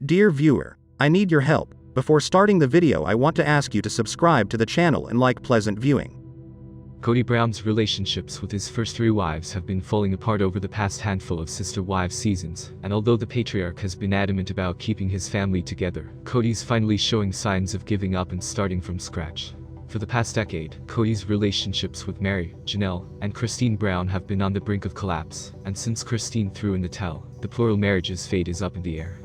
Dear viewer, I need your help. Before starting the video, I want to ask you to subscribe to the channel and like. Pleasant viewing. Kody Brown's relationships with his first three wives have been falling apart over the past handful of Sister Wives seasons, and although the patriarch has been adamant about keeping his family together, Kody's finally showing signs of giving up and starting from scratch. For the past decade, Kody's relationships with Mary, Janelle, and Christine Brown have been on the brink of collapse, and since Christine threw in the towel, the plural marriage's fate is up in the air.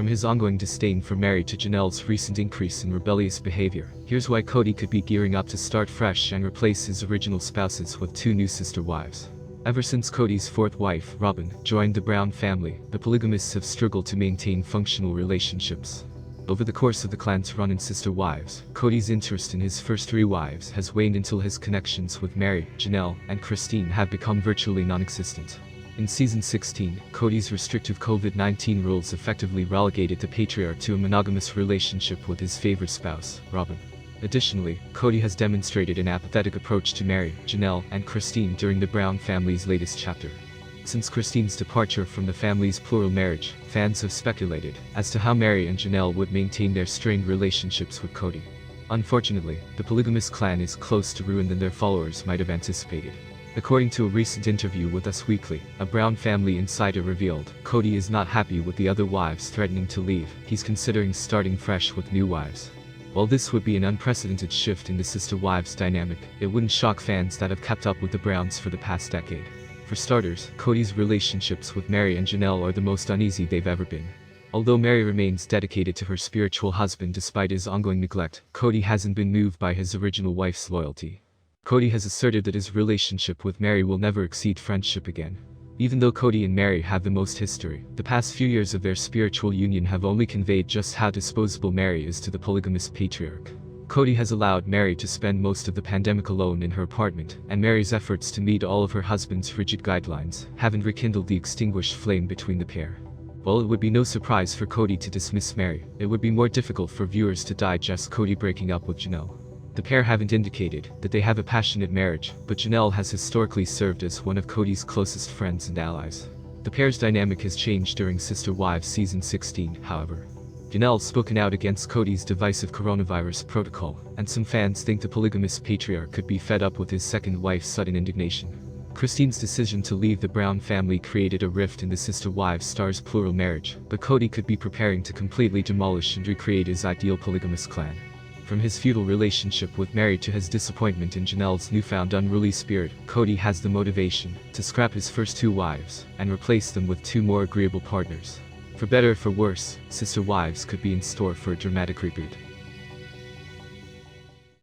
From his ongoing disdain for Mary to Janelle's recent increase in rebellious behavior, here's why Kody could be gearing up to start fresh and replace his original spouses with two new sister wives. Ever since Kody's fourth wife, Robin, joined the Brown family, the polygamists have struggled to maintain functional relationships. Over the course of the clan's run in sister wives, Kody's interest in his first three wives has waned until his connections with Mary, Janelle, and Christine have become virtually non-existent. In Season 16, Kody's restrictive COVID-19 rules effectively relegated the patriarch to a monogamous relationship with his favorite spouse, Robin. Additionally, Kody has demonstrated an apathetic approach to Mary, Janelle, and Christine during the Brown family's latest chapter. Since Christine's departure from the family's plural marriage, fans have speculated as to how Mary and Janelle would maintain their strained relationships with Kody. Unfortunately, the polygamous clan is close to ruin than their followers might have anticipated. According to a recent interview with Us Weekly, a Brown family insider revealed, Kody is not happy with the other wives threatening to leave. He's considering starting fresh with new wives. While this would be an unprecedented shift in the sister wives dynamic, it wouldn't shock fans that have kept up with the Browns for the past decade. For starters, Kody's relationships with Mary and Janelle are the most uneasy they've ever been. Although Mary remains dedicated to her spiritual husband despite his ongoing neglect, Kody hasn't been moved by his original wife's loyalty. Kody has asserted that his relationship with Mary will never exceed friendship again. Even though Kody and Mary have the most history, the past few years of their spiritual union have only conveyed just how disposable Mary is to the polygamous patriarch. Kody has allowed Mary to spend most of the pandemic alone in her apartment, and Mary's efforts to meet all of her husband's rigid guidelines haven't rekindled the extinguished flame between the pair. While it would be no surprise for Kody to dismiss Mary, it would be more difficult for viewers to digest Kody breaking up with Janelle. The pair haven't indicated that they have a passionate marriage, but Janelle has historically served as one of Kody's closest friends and allies. The pair's dynamic has changed during Sister Wives Season 16, however. Janelle's spoken out against Kody's divisive coronavirus protocol, and some fans think the polygamous patriarch could be fed up with his second wife's sudden indignation. Christine's decision to leave the Brown family created a rift in the Sister Wives star's plural marriage, but Kody could be preparing to completely demolish and recreate his ideal polygamous clan. From his feudal relationship with Mary to his disappointment in Janelle's newfound unruly spirit, Kody has the motivation to scrap his first two wives and replace them with two more agreeable partners. For better or for worse, Sister Wives could be in store for a dramatic reboot.